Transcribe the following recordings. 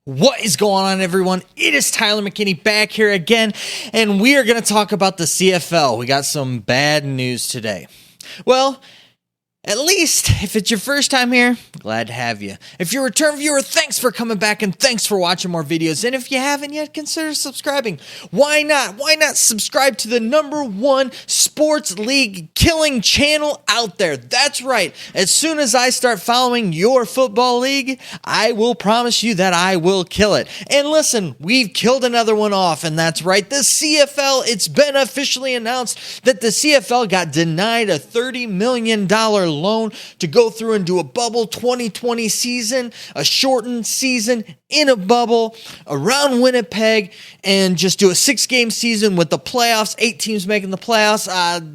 What is going on, everyone? It is Tyler McKinney back here again, and we are going to talk about the CFL. We got some bad news today. Well, at least if it's your first time here, glad to have you. If you're a return viewer, thanks for coming back and thanks for watching more videos. And if you haven't yet, consider subscribing. Why not? Why not subscribe to the #1 sports league killing channel out there? That's right. As soon as I start following your football league, I will promise you that I will kill it. And listen, we've killed another one off, and that's right. The CFL, it's been officially announced that the CFL got denied a $30 million loan to go through and do a bubble 2020 season, a shortened season in a bubble around Winnipeg, and just do a 6-game season with the playoffs, 8 teams making the playoffs.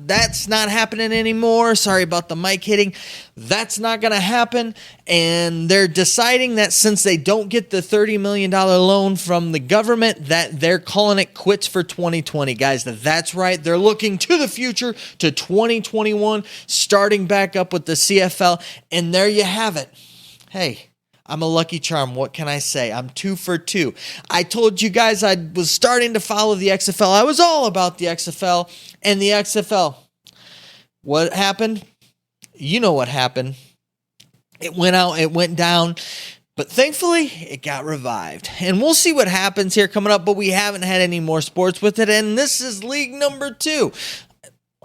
That's not happening anymore. Sorry about the mic hitting. That's not going to happen. And they're deciding that since they don't get the $30 million loan from the government, that they're calling it quits for 2020. Guys, that's right. They're looking to the future, to 2021, starting back up with the CFL. And there you have it. Hey, I'm a lucky charm. What can I say? I'm 2 for 2. I told you guys I was starting to follow the XFL. I was all about the XFL and the XFL. What happened? You know what happened. It went out, it went down, but thankfully it got revived. And we'll see what happens here coming up, but we haven't had any more sports with it, and this is league number 2.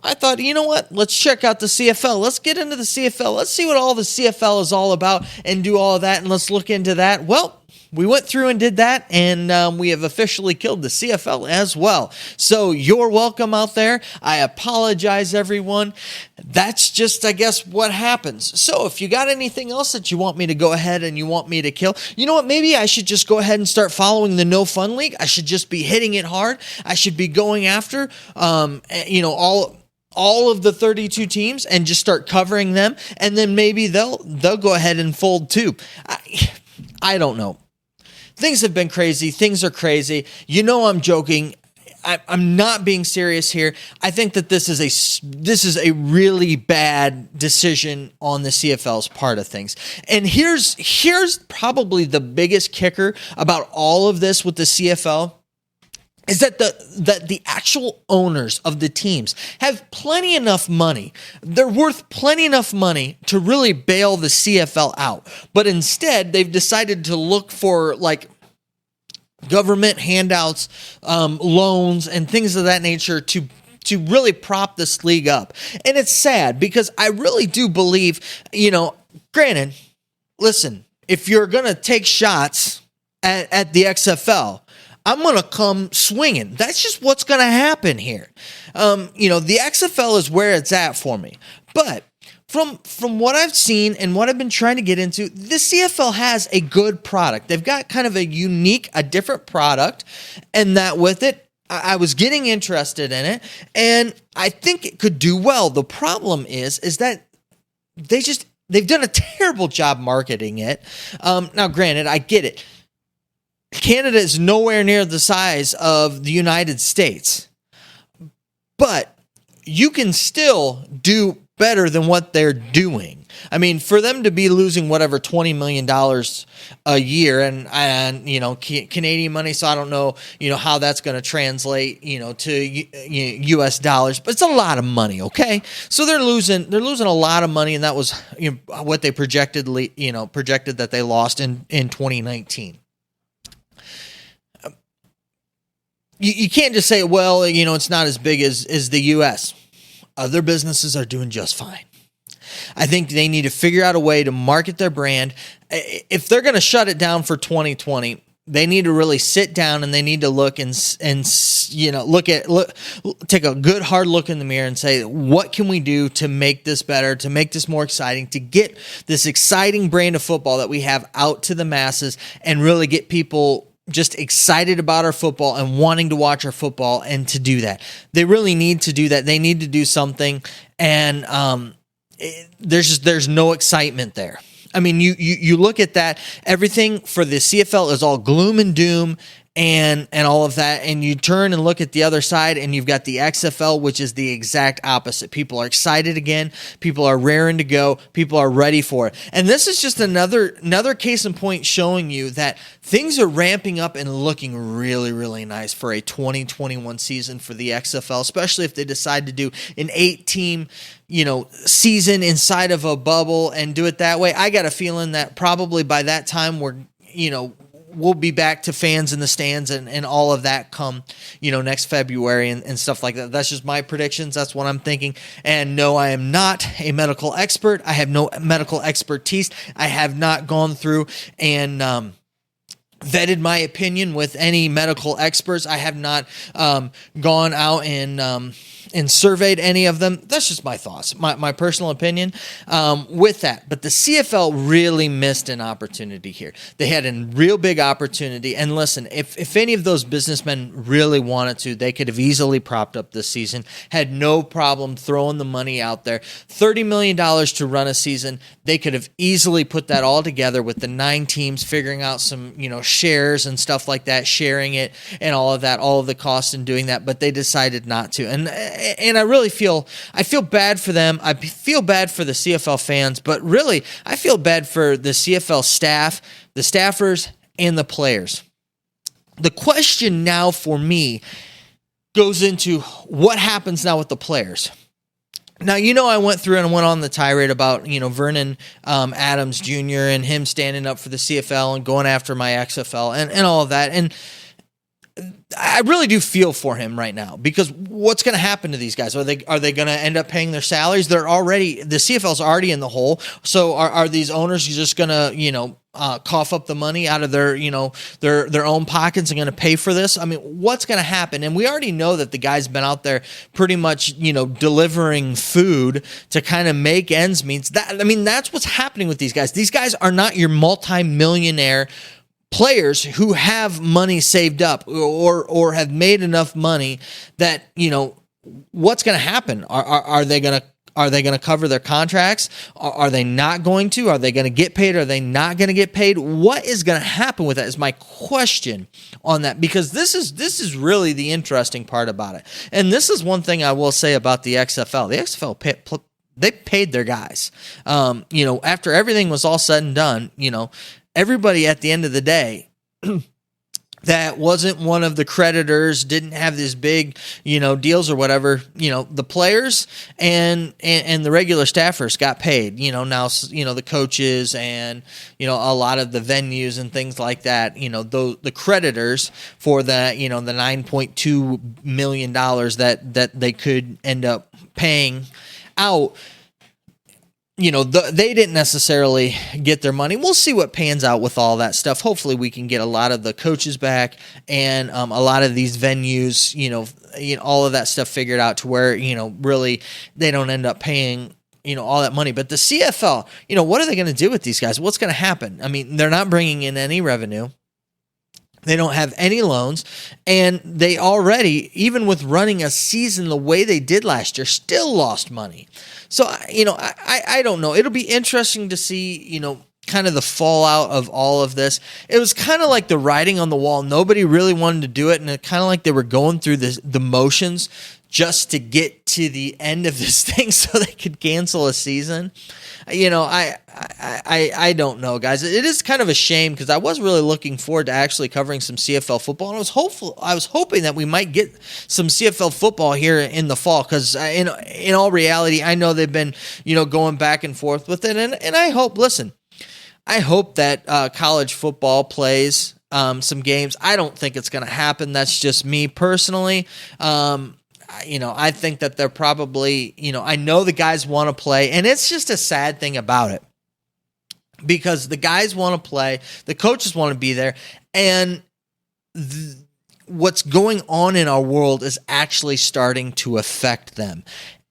I thought, you know what? Let's check out the CFL. Let's get into the CFL. Let's see what all the CFL is all about and do all of that, and let's look into that. Well, we went through and did that, and we have officially killed the CFL as well. So you're welcome out there. I apologize, everyone. That's just, I guess, what happens. So if you got anything else that you want me to go ahead and you want me to kill, you know what? Maybe I should just go ahead and start following the No Fun League. I should just be hitting it hard. I should be going after, all of the 32 teams and just start covering them, and then maybe they'll go ahead and fold too. I don't know. Things have been crazy. Things are crazy. You know I'm joking. I'm not being serious here. I think that this is a really bad decision on the CFL's part of things. And here's probably the biggest kicker about all of this with the CFL. Is that the actual owners of the teams have plenty enough money. They're worth plenty enough money to really bail the CFL out. But instead, they've decided to look for like government handouts, loans, and things of that nature to really prop this league up. And it's sad because I really do believe, granted, listen, if you're going to take shots at the XFL, I'm going to come swinging. That's just what's going to happen here. The XFL is where it's at for me. But from what I've seen and what I've been trying to get into, the CFL has a good product. They've got kind of a different product, and that with it, I was getting interested in it, and I think it could do well. The problem is that they've done a terrible job marketing it. Now, granted, I get it. Canada is nowhere near the size of the United States, but you can still do better than what they're doing. I mean, for them to be losing whatever $20 million a year and Canadian money, so I don't know, how that's going to translate, to US dollars, but it's a lot of money, okay? So they're losing a lot of money, and that was what they projected that they lost in 2019. You can't just say, well, it's not as big as the U.S. Other businesses are doing just fine. I think they need to figure out a way to market their brand. If they're going to shut it down for 2020, they need to really sit down and they need to look and take a good hard look in the mirror and say, what can we do to make this better, to make this more exciting, to get this exciting brand of football that we have out to the masses and really get people just excited about our football and wanting to watch our football. And to do that, they really need to do that. They need to do something. And there's no excitement there. I mean, you look at that, everything for the CFL is all gloom and doom and all of that, and you turn and look at the other side, and you've got the XFL, which is the exact opposite. People are excited again. People are raring to go. People are ready for it. And this is just another case in point showing you that things are ramping up and looking really, really nice for a 2021 season for the XFL, especially if they decide to do an 8-team season inside of a bubble and do it that way. I got a feeling that probably by that time we'll be back to fans in the stands and all of that come, next February and stuff like that. That's just my predictions. That's what I'm thinking. And no, I am not a medical expert. I have no medical expertise. I have not gone through and vetted my opinion with any medical experts. I have not gone out and surveyed any of them. That's just my thoughts, my personal opinion with that. But the CFL really missed an opportunity here. They had a real big opportunity. And listen, if any of those businessmen really wanted to, they could have easily propped up this season, had no problem throwing the money out there. $30 million to run a season. They could have easily put that all together with the 9 teams, figuring out some, shares and stuff like that, sharing it and all of that, all of the costs in doing that. But they decided not to. And I really feel bad for them. I feel bad for the CFL fans, but really I feel bad for the CFL staff, the staffers, and the players. The question now for me goes into what happens now with the players. Now, I went through and went on the tirade about, Vernon Adams Jr. and him standing up for the CFL and going after my XFL and all of that. And I really do feel for him right now, because what's going to happen to these guys? Are they going to end up paying their salaries? The CFL's already in the hole. So are these owners just going to, cough up the money out of their own pockets and going to pay for this? I mean, what's going to happen? And we already know that the guy's been out there pretty much, delivering food to kind of make ends meet. That's what's happening with these guys. These guys are not your multi-millionaire players who have money saved up or have made enough money that, what's going to happen? Are they going to cover their contracts? Are they not going to? Are they going to get paid? Are they not going to get paid? What is going to happen with that is my question on that, because this is really the interesting part about it. And this is one thing I will say about the XFL. The XFL they paid their guys. After everything was all said and done, everybody at the end of the day that wasn't one of the creditors, didn't have these big, deals or whatever, the players and the regular staffers got paid, now, the coaches and, a lot of the venues and things like that, the creditors for the, the $9.2 million that they could end up paying out, they didn't necessarily get their money. We'll see what pans out with all that stuff. Hopefully we can get a lot of the coaches back and a lot of these venues, all of that stuff figured out to where, really they don't end up paying, all that money. But the CFL, what are they going to do with these guys? What's going to happen? I mean, they're not bringing in any revenue. They don't have any loans, and they already, even with running a season the way they did last year, still lost money. So, I don't know. It'll be interesting to see, kind of the fallout of all of this. It was kind of like the writing on the wall. Nobody really wanted to do it, and it kind of like they were going through the motions just to get to the end of this thing so they could cancel a season. I don't know, guys. It is kind of a shame, because I was really looking forward to actually covering some CFL football, and I was hoping that we might get some CFL football here in the fall, because in all reality, I know they've been going back and forth with it, and I hope that college football plays some games. I don't think it's going to happen. That's just me personally. I think that they're probably, I know the guys want to play, and it's just a sad thing about it, because the guys want to play, the coaches want to be there, and what's going on in our world is actually starting to affect them.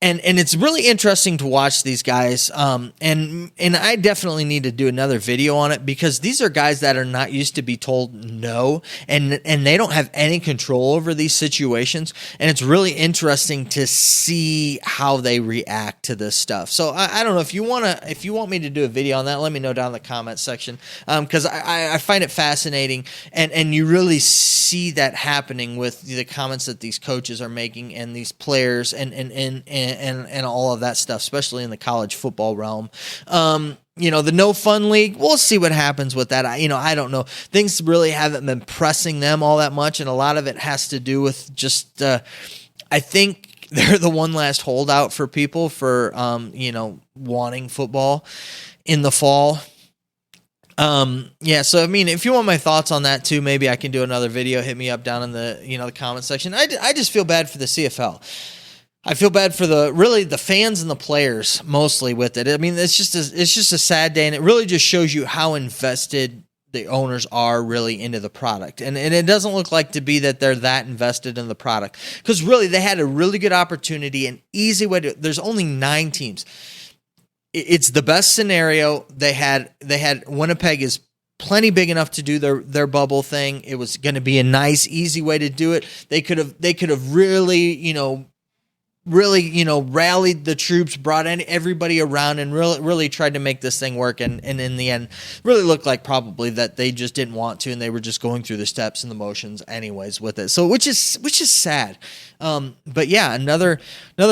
And it's really interesting to watch these guys. And I definitely need to do another video on it, because these are guys that are not used to be told no, and they don't have any control over these situations. And it's really interesting to see how they react to this stuff. So I don't know if you want me to do a video on that, let me know down in the comment section, because I find it fascinating, and you really see that happening with the comments that these coaches are making and these players and all of that stuff, especially in the college football realm. The no fun league, we'll see what happens with that. I don't know. Things really haven't been pressing them all that much, and a lot of it has to do with just, I think they're the one last holdout for people for, wanting football in the fall. So if you want my thoughts on that too, maybe I can do another video. Hit me up down in the, the comment section. I just feel bad for the CFL. I feel bad for the fans and the players mostly with it. I mean, it's just a sad day, and it really just shows you how invested the owners are really into the product. And it doesn't look like to be that they're that invested in the product, because really they had a really good opportunity, an easy way to, there's only 9 teams. It's the best scenario. They had Winnipeg is plenty big enough to do their bubble thing. It was going to be a nice, easy way to do it. They could have really, rallied the troops, brought in everybody around, and really tried to make this thing work. And in the end, really looked like probably that they just didn't want to, and they were just going through the steps and the motions anyways with it. So which is sad. But yeah, another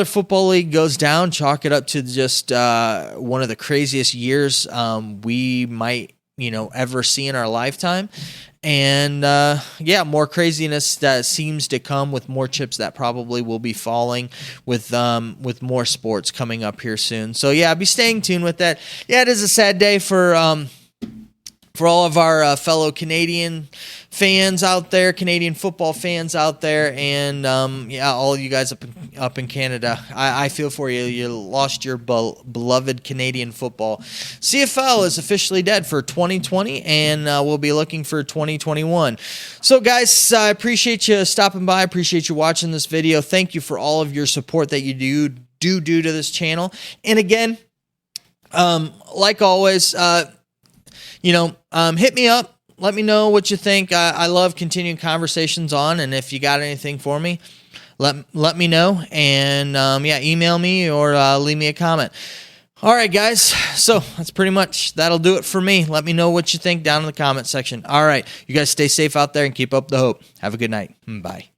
football league goes down. Chalk it up to just one of the craziest years we might ever see in our lifetime. And more craziness that seems to come with more chips that probably will be falling with more sports coming up here soon. So yeah, I'll be staying tuned with that. Yeah, it is a sad day for all of our fellow Canadian fans out there, Canadian football fans out there, and all of you guys up in Canada. I feel for you. You lost your beloved Canadian football. CFL is officially dead for 2020, and we'll be looking for 2021. So guys, I appreciate you stopping by. I appreciate you watching this video. Thank you for all of your support that you do to this channel. And again, like always, hit me up. Let me know what you think. I love continuing conversations on, and if you got anything for me, let me know. And email me or leave me a comment. All right, guys. So that'll do it for me. Let me know what you think down in the comment section. All right, you guys stay safe out there and keep up the hope. Have a good night. Bye.